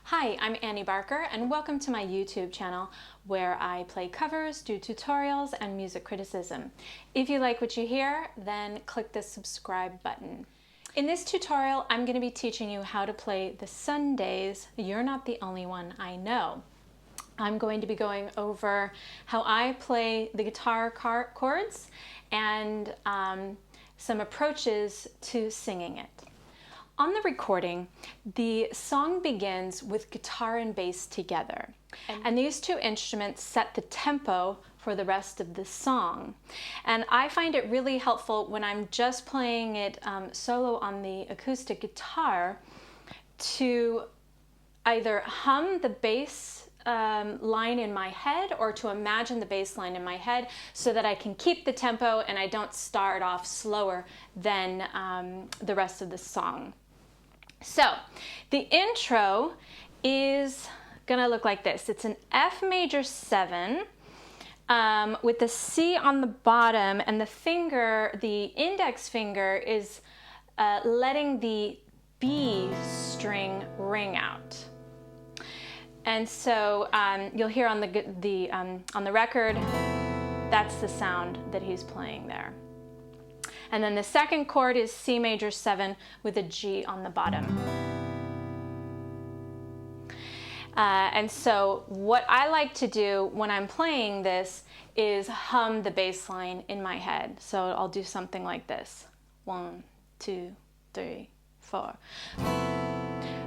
Hi, I'm Annie Barker and welcome to my YouTube channel where I play covers, do tutorials, and music criticism. If you like what you hear, then click the subscribe button. In this tutorial, I'm going to be teaching you how to play the Sundays, You're Not the Only One I Know. I'm going to be going over how I play the guitar chords and some approaches to singing it. On the recording, the song begins with guitar and bass together, and these two instruments set the tempo for the rest of the song. And I find it really helpful when I'm just playing it solo on the acoustic guitar to either hum the bass line in my head or to imagine the bass line in my head so that I can keep the tempo and I don't start off slower than the rest of the song. So the intro is gonna look like this. It's an F major 7 with the C on the bottom, and the index finger is letting the B string ring out. And so you'll hear on the record, that's the sound that he's playing there. And then the second chord is C major 7 with a G on the bottom. And so what I like to do when I'm playing this is hum the bass line in my head. So I'll do something like this. 1, 2, 3, 4.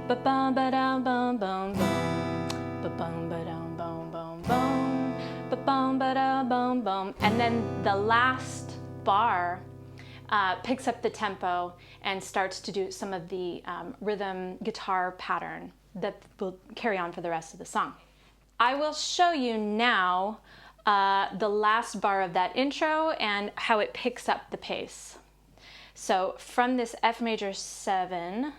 Ba-bum ba-dum bum bum bum. Ba-bum ba-dum bum bum bum. Ba-bum ba-dum bum bum. And then the last bar picks up the tempo and starts to do some of the rhythm guitar pattern that will carry on for the rest of the song. I will show you now the last bar of that intro and how it picks up the pace. So from this F major 7,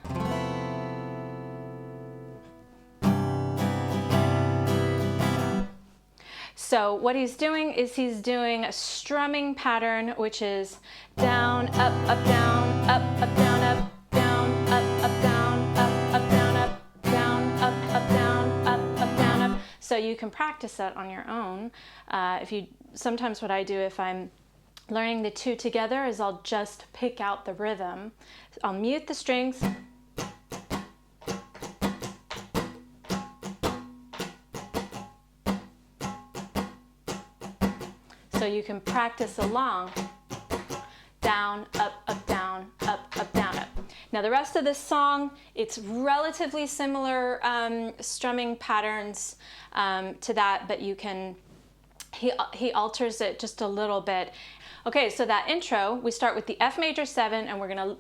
so what he's doing is he's doing a strumming pattern, which is down, up, down, up, down, up, down, up, down, up, down, up, down, up, down, up, down, up. So you can practice that on your own. Sometimes what I do if I'm learning the two together is I'll just pick out the rhythm. I'll mute the strings. So you can practice along. Down, up, down, up, down, up. Now the rest of this song, it's relatively similar strumming patterns to that, but he alters it just a little bit. Okay, so that intro, we start with the F major 7, and we're gonna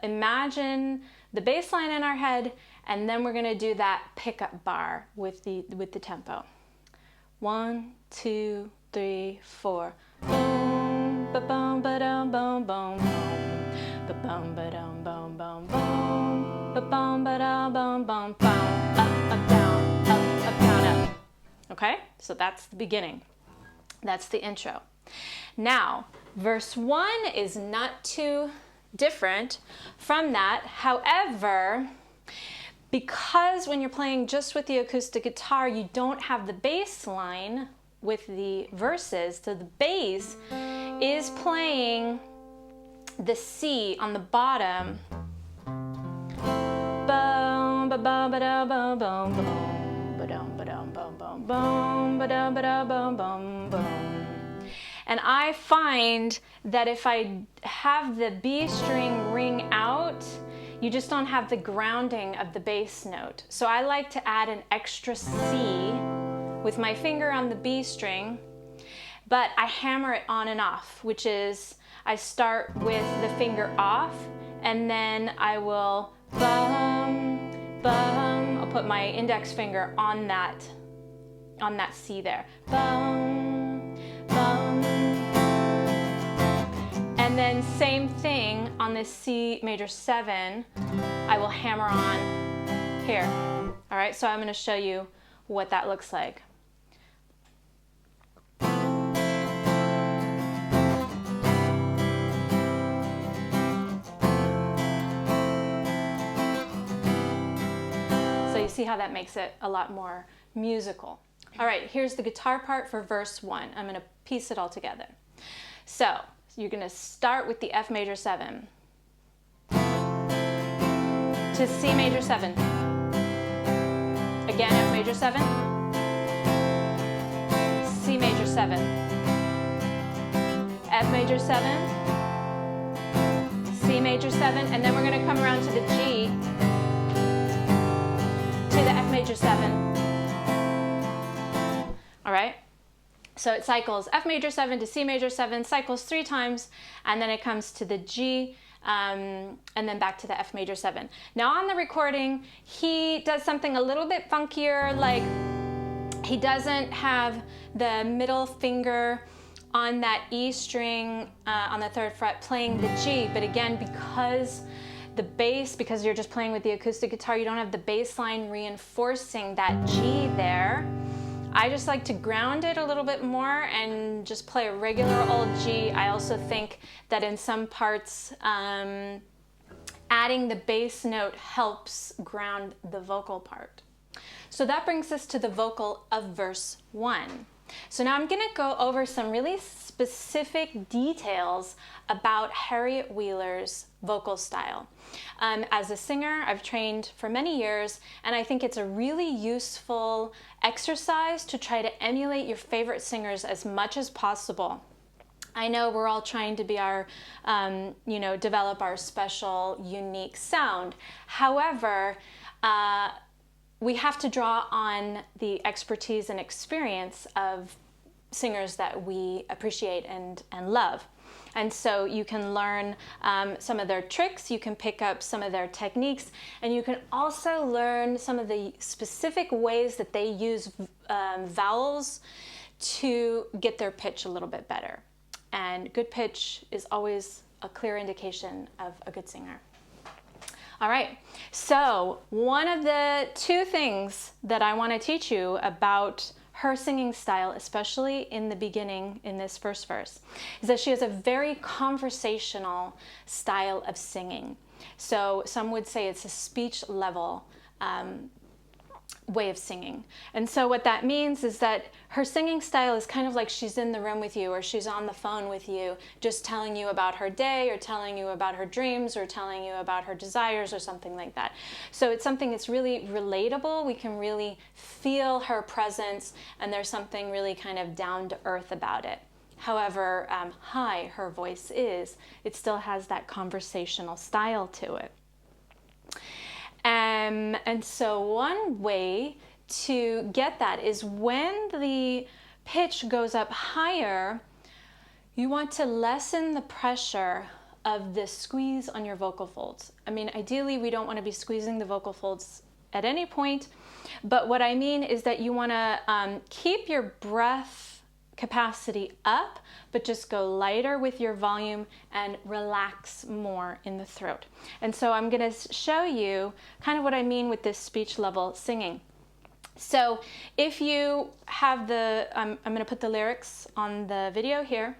imagine the bass line in our head, and then we're gonna do that pickup bar with the tempo. 1, 2, 3, 4. Boom, ba bum ba dum bum bum bum, ba bum ba dum bum bum bum, ba bum ba dum bum bum bum. Up, down, up, up. Okay, so that's the beginning. That's the intro. Now, verse 1 is not too different from that. However, because when you're playing just with the acoustic guitar, you don't have the bass line with the verses, so the bass is playing the C on the bottom. Bum ba bum ba da bum bum bum ba dum ba dum bum bum bum ba dum ba da bum bum bum. And I find that if I have the B string ring out, you just don't have the grounding of the bass note. So I like to add an extra C with my finger on the B string, but I hammer it on and off, which is I start with the finger off, and then I will bum, bum. I'll put my index finger on that C there. Bum, bum. And then same thing on this C major 7, I will hammer on here. All right, so I'm gonna show you what that looks like. see see how that makes it a lot more musical. All right, here's the guitar part for verse 1. I'm going to piece it all together. So you're going to start with the F major 7 to C major 7. Again, F major 7, C major 7, F major 7, C major 7, and then we're going to come around to the G, to the F major 7. All right? So it cycles F major 7 to C major 7, cycles 3 times, and then it comes to the G, and then back to the F major 7. Now on the recording, he does something a little bit funkier, like he doesn't have the middle finger on that E string on the 3rd fret playing the G, but again, because the bass, because you're just playing with the acoustic guitar, you don't have the bass line reinforcing that G there. I just like to ground it a little bit more and just play a regular old G. I also think that in some parts, adding the bass note helps ground the vocal part. So that brings us to the vocal of verse 1. So now I'm going to go over some really specific details about Harriet Wheeler's vocal style. As a singer, I've trained for many years, and I think it's a really useful exercise to try to emulate your favorite singers as much as possible. I know we're all trying to be our, develop our special, unique sound. However, we have to draw on the expertise and experience of singers that we appreciate and love. And so you can learn some of their tricks, you can pick up some of their techniques, and you can also learn some of the specific ways that they use vowels to get their pitch a little bit better. And good pitch is always a clear indication of a good singer. All right, so one of the 2 things that I want to teach you about her singing style, especially in the beginning in this first verse, is that she has a very conversational style of singing. So some would say it's a speech level way of singing. And so what that means is that her singing style is kind of like she's in the room with you, or she's on the phone with you, just telling you about her day, or telling you about her dreams, or telling you about her desires, or something like that. So it's something that's really relatable. We can really feel her presence, and there's something really kind of down to earth about it. However high her voice is, it still has that conversational style to it. And so one way to get that is when the pitch goes up higher, you want to lessen the pressure of the squeeze on your vocal folds. I mean, ideally, we don't want to be squeezing the vocal folds at any point, but what I mean is that you want to keep your breath capacity up, but just go lighter with your volume and relax more in the throat. And so I'm going to show you kind of what I mean with this speech level singing. So if you have I'm going to put the lyrics on the video here.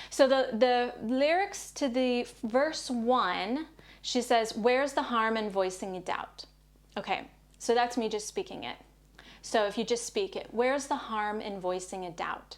So the lyrics to the verse 1, she says, "Where's the harm in voicing a doubt?" Okay, so that's me just speaking it. So if you just speak it, where's the harm in voicing a doubt?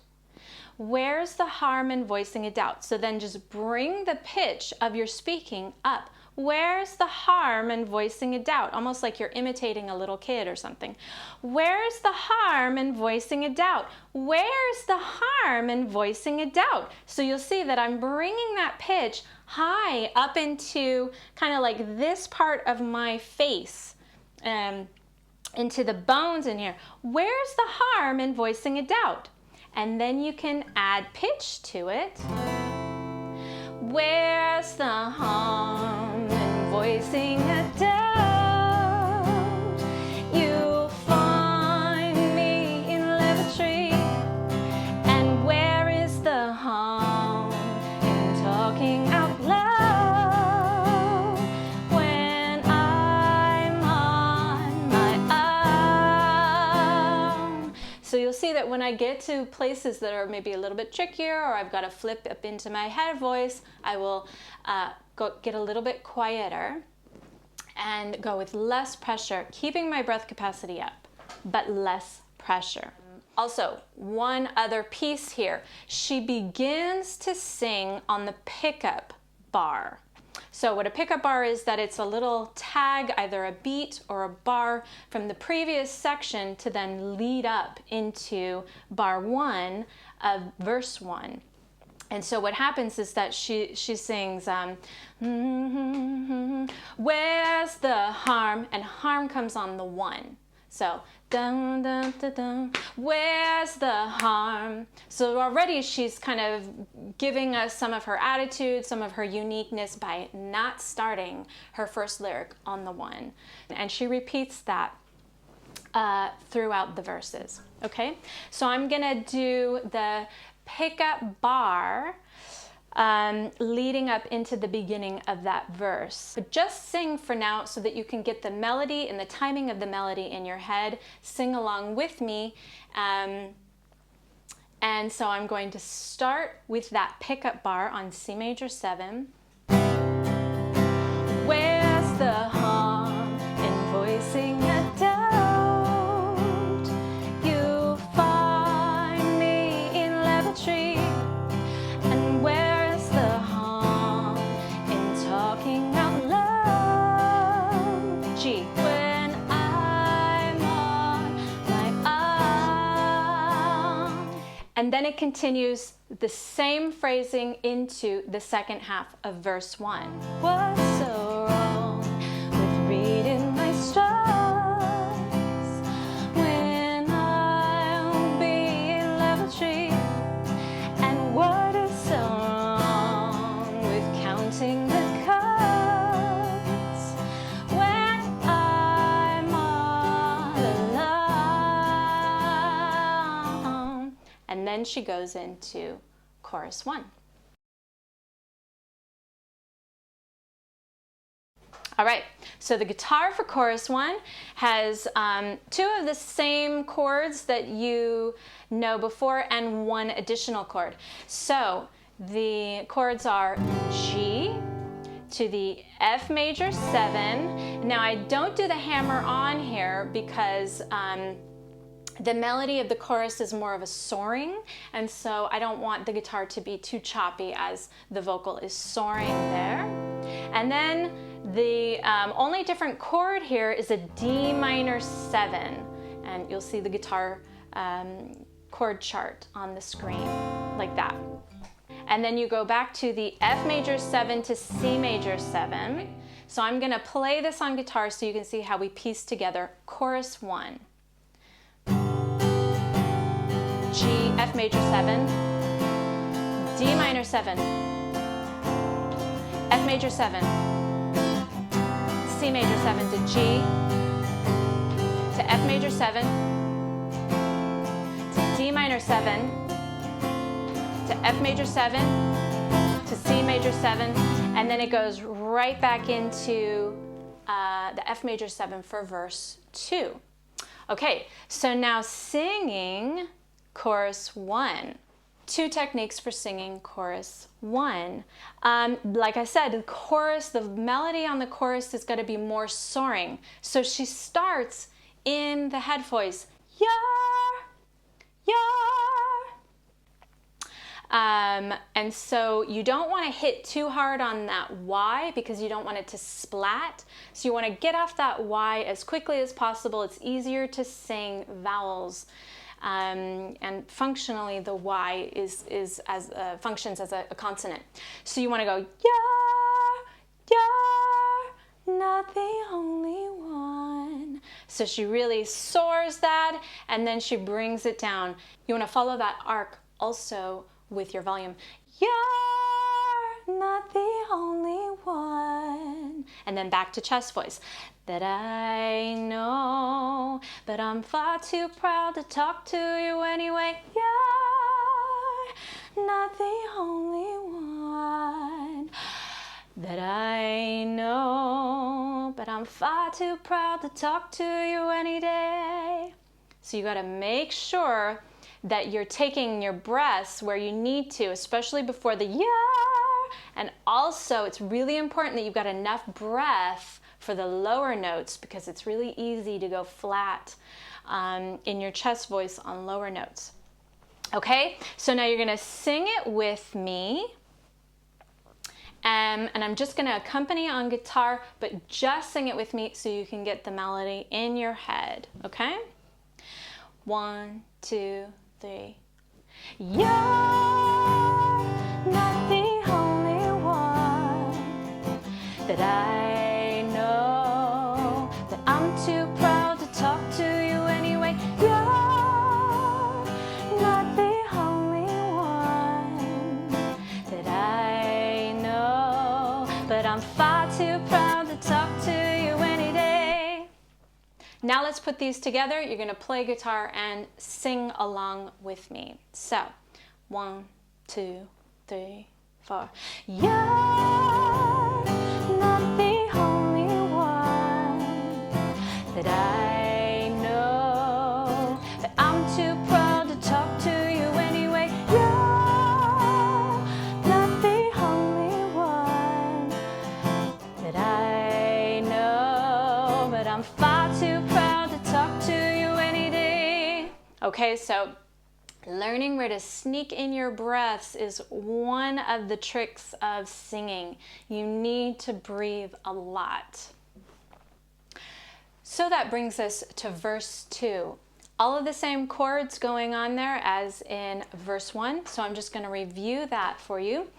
Where's the harm in voicing a doubt? So then just bring the pitch of your speaking up. Where's the harm in voicing a doubt? Almost like you're imitating a little kid or something. Where's the harm in voicing a doubt? Where's the harm in voicing a doubt? So you'll see that I'm bringing that pitch high up into kind of like this part of my face. Into the bones in here. Where's the harm in voicing a doubt? And then you can add pitch to it. Where's the harm in voicing a doubt? You'll find me in Lavatory. And where is the harm in talking out loud when I'm on my own? So you'll see that when I get to places that are maybe a little bit trickier, or I've got to flip up into my head voice, I will get a little bit quieter and go with less pressure, keeping my breath capacity up, but less pressure. Also, one other piece here. She begins to sing on the pickup bar. So what a pickup bar is, that it's a little tag, either a beat or a bar from the previous section to then lead up into bar 1 of verse 1. And so what happens is that she sings, where's the harm? And harm comes on the 1. So, dun, dun, dun, dun, where's the harm? So already she's kind of giving us some of her attitude, some of her uniqueness by not starting her first lyric on the 1. And she repeats that throughout the verses, okay? So I'm gonna do the pickup bar leading up into the beginning of that verse. But just sing for now so that you can get the melody and the timing of the melody in your head. Sing along with me. And so I'm going to start with that pickup bar on C major 7. Where's the harm in voicing a doubt? You find me in lavatory. And where's the harm in talking out loud? G, when I'm on my own. And then it continues the same phrasing into the second half of verse 1. What's so wrong with reading my stripes when I'll be in lavatory? And what is so wrong with counting the cuts when I'm all alone? And then she goes into chorus 1. All right, so the guitar for chorus 1 has 2 of the same chords that you know before and 1 additional chord. So the chords are G to the F major 7. Now I don't do the hammer on here because the melody of the chorus is more of a soaring, and so I don't want the guitar to be too choppy as the vocal is soaring there. And then the only different chord here is a D minor 7, and you'll see the guitar chord chart on the screen like that. And then you go back to the F major 7 to C major 7. So I'm going to play this on guitar so you can see how we piece together chorus 1. G, F major 7, D minor 7, F major 7, C major 7 to G, to F major 7, to D minor 7, to F major 7, to C major 7, and then it goes right back into the F major 7 for verse 2. Okay, so now singing chorus 1. 2 techniques for singing chorus 1. Like I said, the chorus, the melody on the chorus is going to be more soaring. So she starts in the head voice, yar, yar. And so you don't want to hit too hard on that Y because you don't want it to splat. So you want to get off that Y as quickly as possible. It's easier to sing vowels. And functionally the Y functions as a consonant. So you want to go yar, yar, not the only one. So she really soars that and then she brings it down. You want to follow that arc also with your volume. You're not the only one. And then back to chest voice. That I know, but I'm far too proud to talk to you anyway. You're not the only one. That I know, but I'm far too proud to talk to you any day. So you got to make sure that you're taking your breaths where you need to, especially before the yeah And also, it's really important that you've got enough breath for the lower notes, because it's really easy to go flat in your chest voice on lower notes. Okay, so now you're going to sing it with me. And I'm just going to accompany on guitar, but just sing it with me so you can get the melody in your head. Okay? 1, 2, 3. You're not the only one that I know, that I'm too proud to talk to you anyway. You're not the only one that I know, but I'm far too proud to talk to you any day. Now let's put these together. You're going to play guitar and sing along with me. So, 1, 2, 3, 4. You're not the only one that I know, but I'm too proud to talk to you anyway. You're not the only one that I know, but I'm far too proud to talk to you any day. Okay, so learning where to sneak in your breaths is one of the tricks of singing. You need to breathe a lot. So that brings us to verse 2. All of the same chords going on there as in verse 1. So I'm just going to review that for you.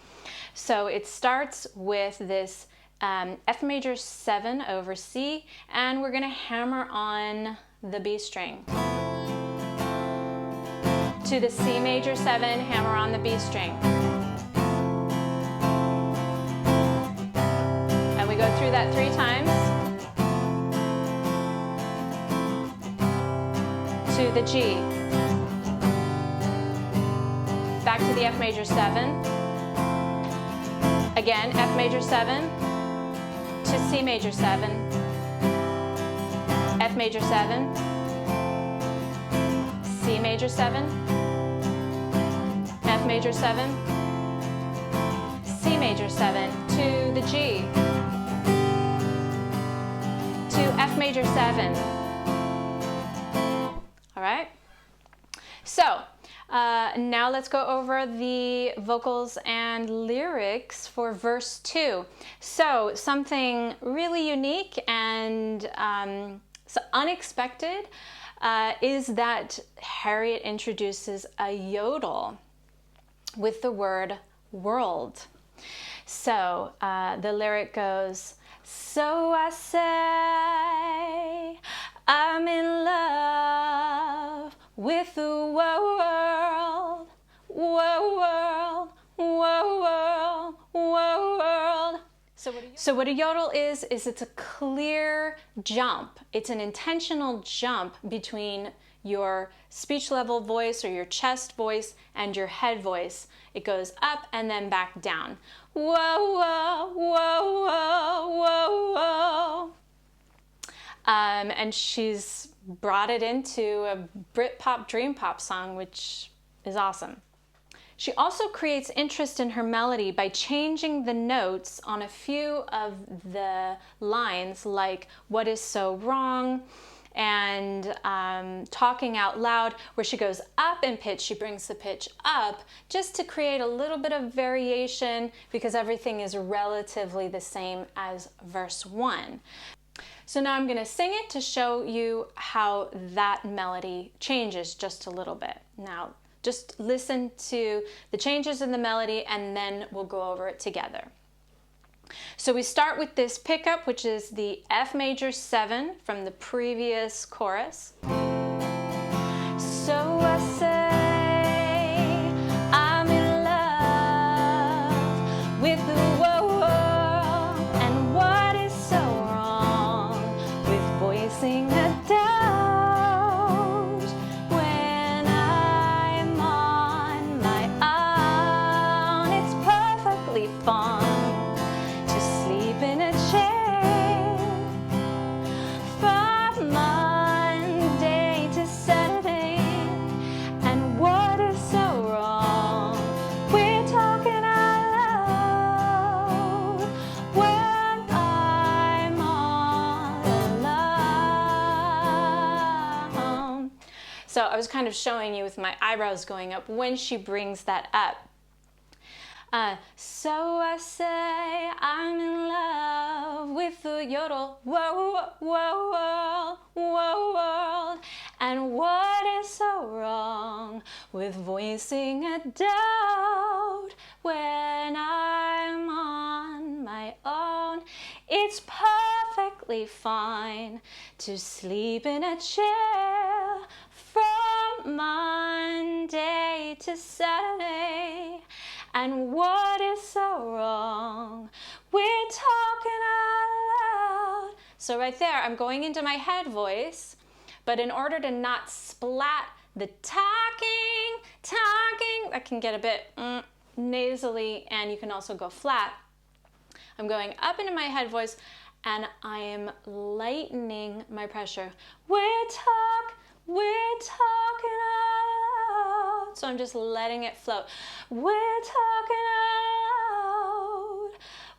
So it starts with this F major 7 over C, and we're going to hammer on the B string. To the C major 7, hammer on the B string. And we go through that 3 times. To the G. Back to the F major 7. Again, F major 7. To C major 7. F major 7. C major 7. F major 7, C major 7, to the G, to F major 7. All right? So, now let's go over the vocals and lyrics for verse 2. So, something really unique and so unexpected is that Harriet introduces a yodel with the word world. So the lyric goes, so I say I'm in love with the world, world, world, world. So what a yodel is it's a clear jump. It's an intentional jump between your speech level voice or your chest voice and your head voice. It goes up and then back down. Whoa, whoa, whoa, whoa, whoa, whoa. And she's brought it into a Britpop dream pop song, which is awesome. She also creates interest in her melody by changing the notes on a few of the lines, like what is so wrong, and talking out loud, where she goes up in pitch. She brings the pitch up just to create a little bit of variation, because everything is relatively the same as verse 1. So now I'm going to sing it to show you how that melody changes just a little bit. Now just listen to the changes in the melody and then we'll go over it together. So we start with this pickup, which is the F major 7 from the previous chorus. So I say I'm in love with the world, and what is so wrong with voicing a doubt when I'm on my own? It's perfectly fine in a chair from Monday to Saturday, and what is so wrong? We're talking our So I was kind of showing you with my eyebrows going up when she brings that up. So I say I'm in love with the yodel, whoa, whoa, whoa, whoa, world. And what is so wrong with voicing a doubt when I'm on my own? It's perfectly fine to sleep in a chair from Monday to Saturday. And what is so wrong? We're talking out loud. So right there, I'm going into my head voice, but in order to not splat the talking, that can get a bit nasally, and you can also go flat. I'm going up into my head voice, and I am lightening my pressure. We're talking out loud. So I'm just letting it float. We're talking out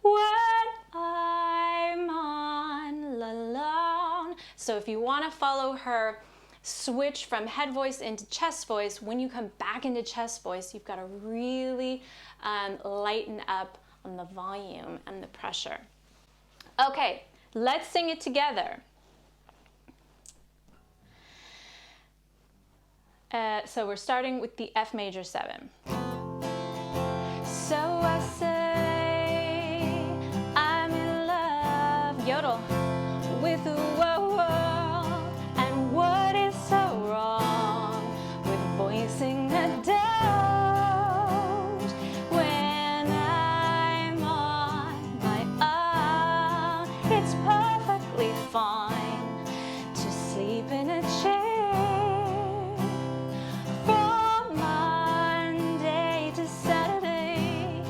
when I'm on alone. So if you want to follow her switch from head voice into chest voice, when you come back into chest voice, you've got to really lighten up on the volume and the pressure. Okay, let's sing it together. So we're starting with the F major 7. So I say I'm in love, yodel, with the world, and what is so wrong with voicing a doubt when I'm on my own? It's perfectly fine to sleep in a chair from Monday to Saturday.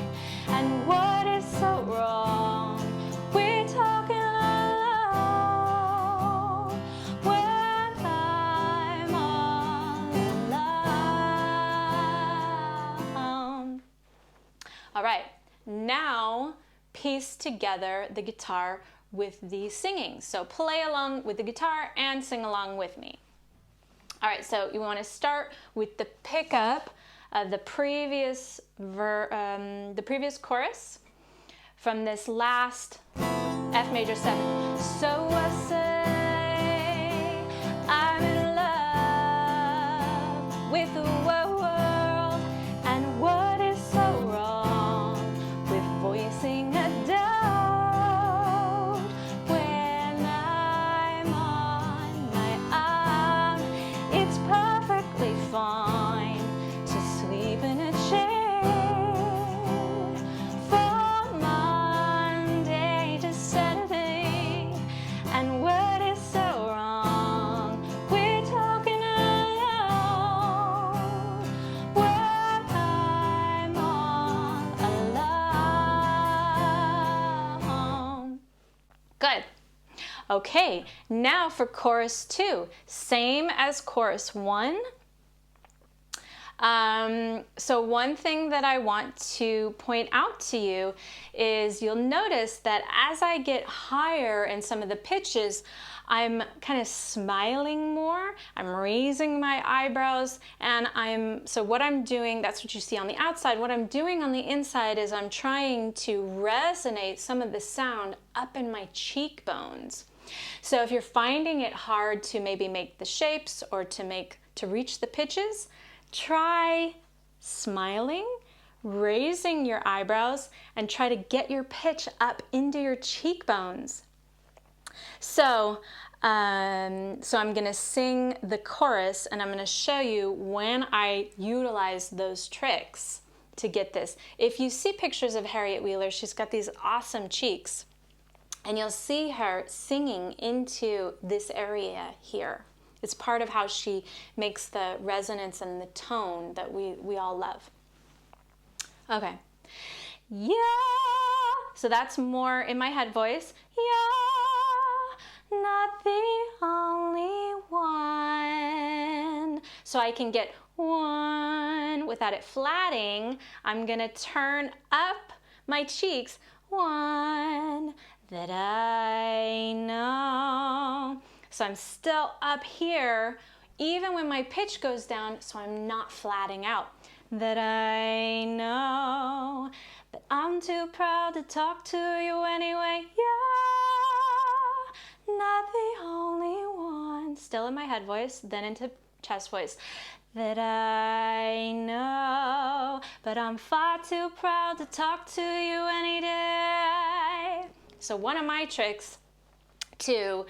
And what is so wrong? We're talking alone when I'm all alone. All right, now piece together the guitar with the singing. So play along with the guitar and sing along with me. All right, so you want to start with the pickup of the previous chorus from this last F major 7. So I say I'm in love with the world, and what is so wrong with voicing a doubt when I'm on my own? It's perfectly fine to sleep in a chair from Monday to Saturday. And what is so wrong? We're talking alone when I'm all alone. Good. Okay, now for chorus 2, same as chorus 1. So one thing that I want to point out to you is you'll notice that as I get higher in some of the pitches, I'm kind of smiling more, I'm raising my eyebrows, and so what I'm doing, that's what you see on the outside. What I'm doing on the inside is I'm trying to resonate some of the sound up in my cheekbones. So if you're finding it hard to maybe make the shapes or to reach the pitches, try smiling, raising your eyebrows, and try to get your pitch up into your cheekbones. So I'm going to sing the chorus, and I'm going to show you when I utilize those tricks to get this. If you see pictures of Harriet Wheeler, she's got these awesome cheeks, and you'll see her singing into this area here. It's part of how she makes the resonance and the tone that we all love. Okay. Yeah. So that's more in my head voice. Yeah, not the only one. So I can get one without it flatting. I'm going to turn up my cheeks. One that I know. So I'm still up here even when my pitch goes down, so I'm not flatting out. That I know that I'm too proud to talk to you anyway. You're not the only one. Still in my head voice, then into chest voice. That I know, but I'm far too proud to talk to you any day. So one of my tricks to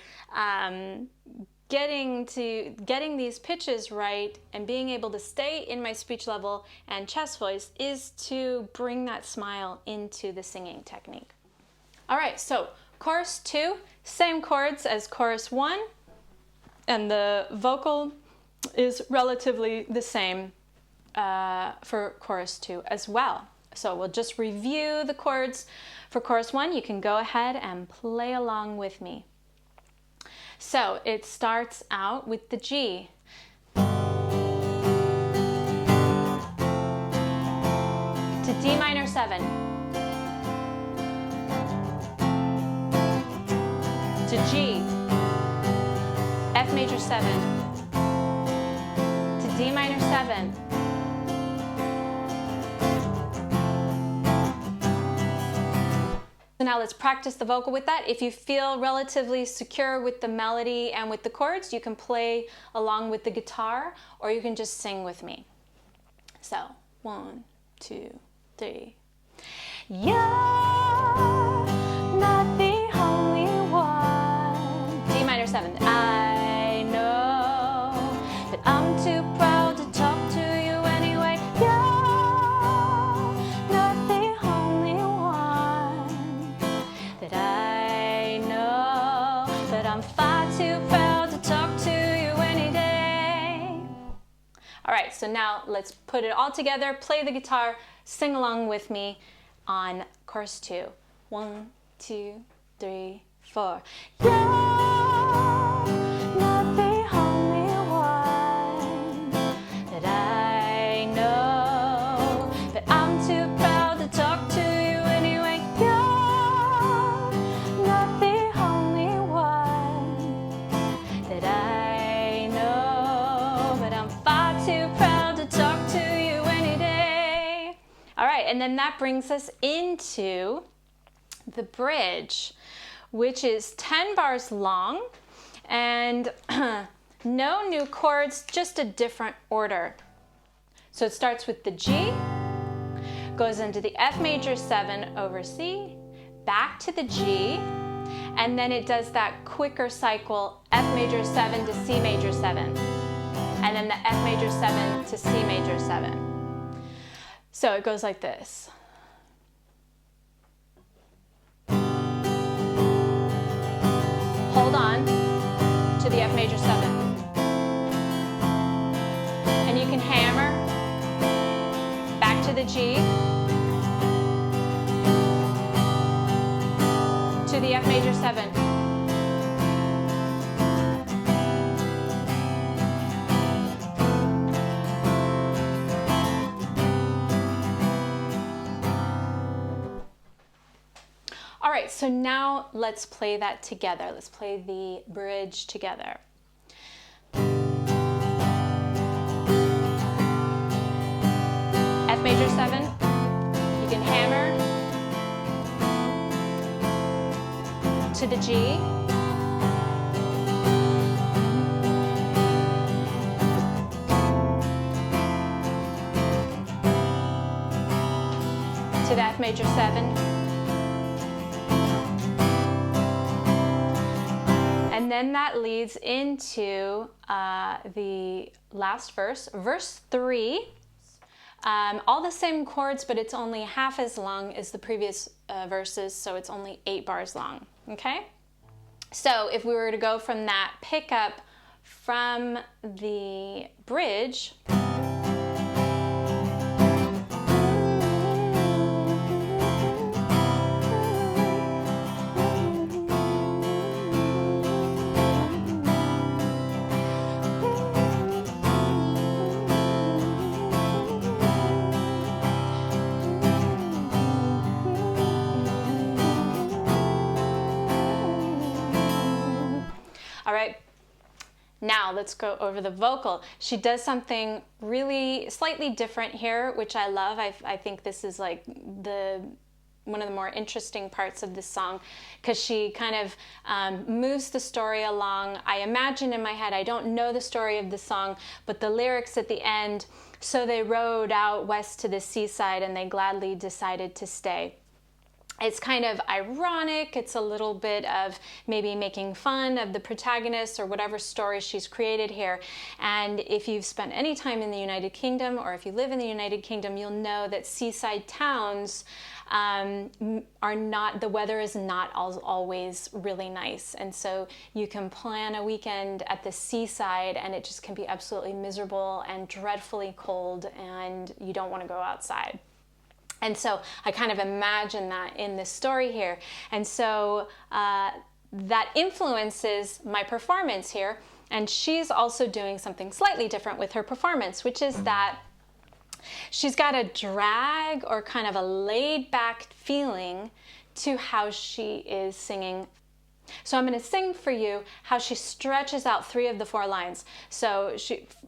getting these pitches right and being able to stay in my speech level and chest voice is to bring that smile into the singing technique. All right, so chorus 2, same chords as chorus 1, and the vocal is relatively the same for chorus 2 as well. So we'll just review the chords for chorus 1. You can go ahead and play along with me. So it starts out with the G. To D minor 7. To G. F major 7. To D minor 7. So now let's practice the vocal with that. If you feel relatively secure with the melody and with the chords, you can play along with the guitar, or you can just sing with me. So 1, 2, 3. You're not the only one. D minor 7. I know that I'm too proud to talk to you anyway. You're not the only one. That I know, but I'm far too proud to talk to you any day. All right, so now let's put it all together, play the guitar, sing along with me on chorus 2. 1, 2, 3, 4. You're not the only one. That I know, but I'm too proud to talk to you anyway. You're not the only one. That I know, but I'm far too proud to talk to you any day. All right, and then that brings us into the bridge, which is 10 bars long, and no new chords, just a different order. So it starts with the G, goes into the F major 7 over C, back to the G, and then it does that quicker cycle, F major 7 to C major 7, and then the F major 7 to C major 7. So it goes like this. Hold on to the F major 7. And you can hammer back to the G, to the F major 7. All right, so now let's play that together. Let's play the bridge together. F major 7, you can hammer to the G, to the F major 7, and then that leads into the last verse, verse 3. All the same chords, but it's only half as long as the previous verses, so it's only 8 bars long, okay? So if we were to go from that pickup from the bridge, all right, Now let's go over the vocal. She does something really slightly different here, which I love. I think this is like one of the more interesting parts of this song, because she kind of moves the story along. I imagine in my head, I don't know the story of the song, but the lyrics at the end, so they rode out west to the seaside and they gladly decided to stay. It's kind of ironic. It's a little bit of maybe making fun of the protagonist or whatever story she's created here. And if you've spent any time in the United Kingdom, or if you live in the United Kingdom, you'll know that seaside towns are not, the weather is not always really nice. And so you can plan a weekend at the seaside and it just can be absolutely miserable and dreadfully cold, and you don't want to go outside. And so I kind of imagine that in this story here. And so that influences my performance here. And she's also doing something slightly different with her performance, which is that she's got a drag or kind of a laid back feeling to how she is singing. So I'm going to sing for you how she stretches out 3 of the 4 lines. So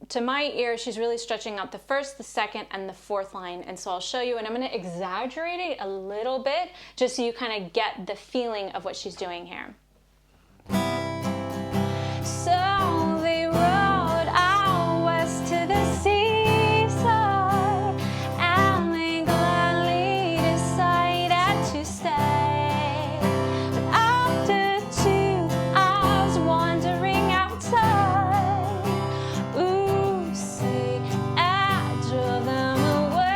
to my ear, she's really stretching out the 1st, the 2nd, and the 4th line. And so I'll show you, and I'm going to exaggerate it a little bit just so you kind of get the feeling of what she's doing here. So they rode out west to the seaside, and they gladly decided to stay. But after 2 hours wandering outside, ooh, see, I drove them away.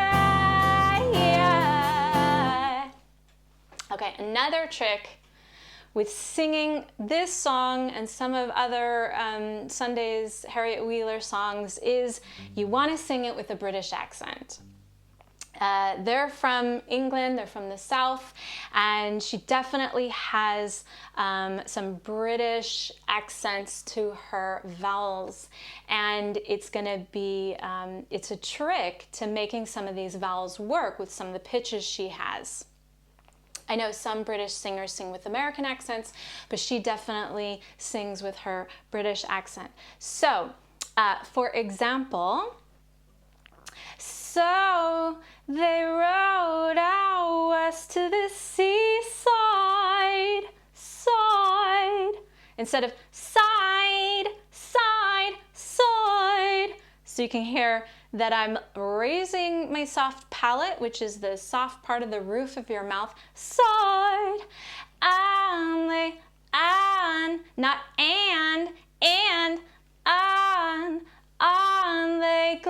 Okay, another trick with singing this song and some of other Sunday's Harriet Wheeler songs is you want to sing it with a British accent. They're from England, they're from the South, and she definitely has some British accents to her vowels. And it's going to be, it's a trick to making some of these vowels work with some of the pitches she has. I know some British singers sing with American accents, but she definitely sings with her British accent. So, for example, so they rode out west to the seaside, side, instead of side, side, side. So you can hear that I'm raising my soft palate, which is the soft part of the roof of your mouth, side, and they, and, not and they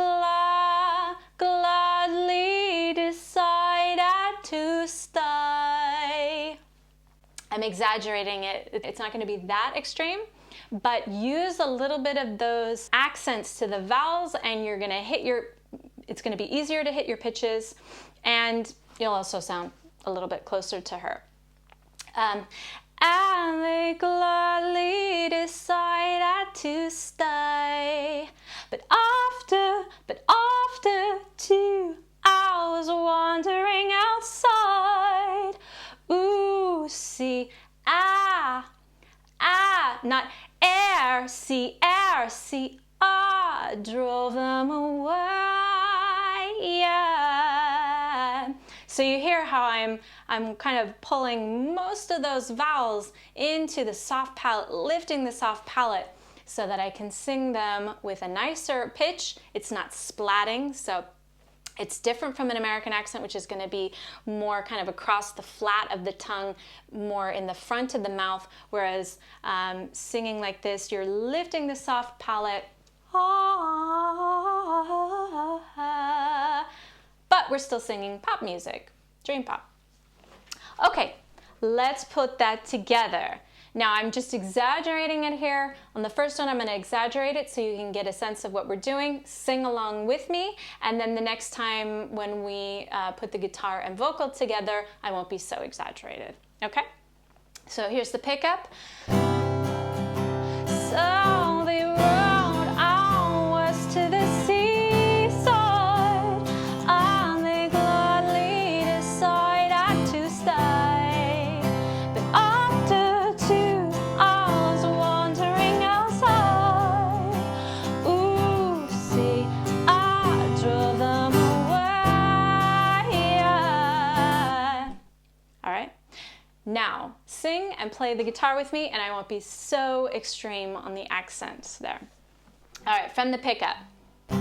gladly decided to stay. I'm exaggerating it. It's not going to be that extreme, but use a little bit of those accents to the vowels and you're going to hit it's going to be easier to hit your pitches, and you'll also sound a little bit closer to her. And they gladly decided to stay, but after 2 hours wandering outside, ooh, see, not air, see, drove them away, yeah. So you hear how I'm kind of pulling most of those vowels into the soft palate, lifting the soft palate so that I can sing them with a nicer pitch. It's not splatting, so it's different from an American accent, which is going to be more kind of across the flat of the tongue, more in the front of the mouth, whereas singing like this, you're lifting the soft palate, but we're still singing pop music, dream pop. Okay, let's put that together. Now I'm just exaggerating it here. On the first one, I'm going to exaggerate it so you can get a sense of what we're doing. Sing along with me, and then the next time when we put the guitar and vocal together, I won't be so exaggerated. Okay? So here's the pickup. So they rode out west to the seaside, and they gladly decided to stay. But after 2 hours wandering outside, All right? Now, sing and play the guitar with me, and I won't be so extreme on the accents there. All right, from the pickup. So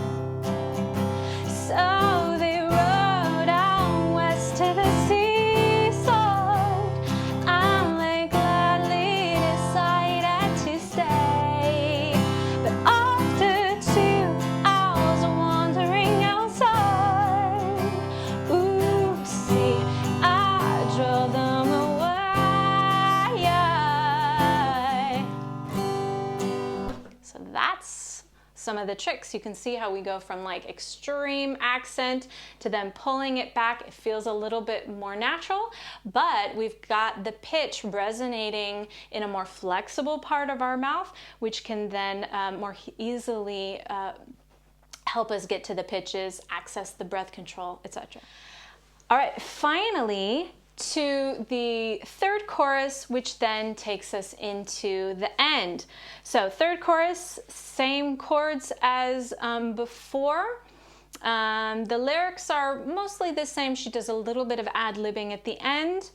they rode out west to the seaside, and they gladly decided to stay. But after 2 hours of wandering outside, oopsie, I drove them away. So that's some of the tricks. You can see how we go from like extreme accent to then pulling it back. It feels a little bit more natural, but we've got the pitch resonating in a more flexible part of our mouth, which can then more easily help us get to the pitches, access the breath control, etc. All right, finally, to the third chorus, which then takes us into the end. So third chorus, same chords as before. The lyrics are mostly the same. She does a little bit of ad-libbing at the end.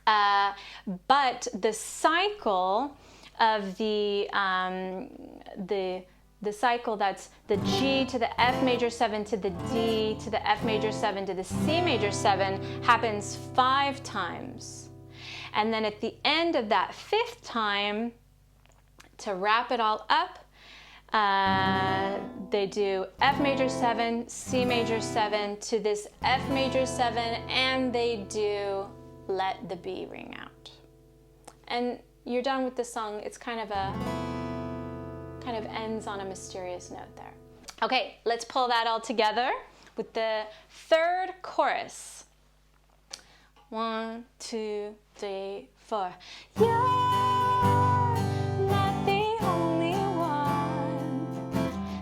But the cycle of the cycle, that's the G to the F major 7 to the D to the F major 7 to the C major 7 happens 5 times. And then at the end of that 5th time, to wrap it all up, they do F major 7, C major 7 to this F major 7, and they do Let the B Ring Out. And you're done with the song. It's kind of ends on a mysterious note there. Okay, let's pull that all together with the third chorus. 1, 2, 3, 4. You're not the only one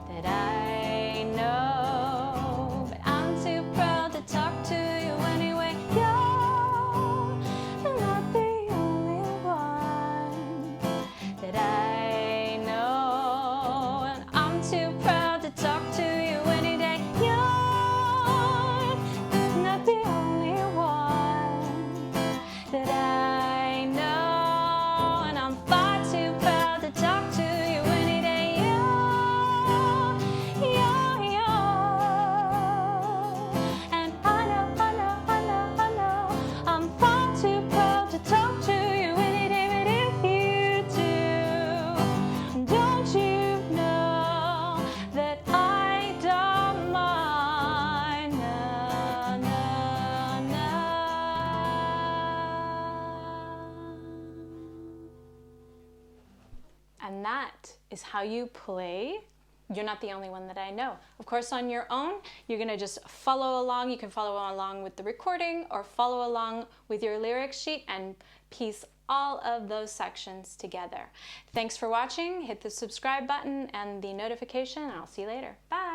that I know, but I'm too proud to talk to you anyway. You're not the only one that I know, and I'm too proud to talk to you any day. You're not the only one that I know, and I'm far too proud to talk to you any day. You're, and I know, I'm far too proud to talk to you any day. But if you do, don't you know that I don't mind? Na, na, na. And that is how you play You're Not the Only One That I Know. Of course, on your own, you're going to just follow along. You can follow along with the recording or follow along with your lyric sheet and piece all of those sections together. Thanks for watching. Hit the subscribe button and the notification, and I'll see you later. Bye.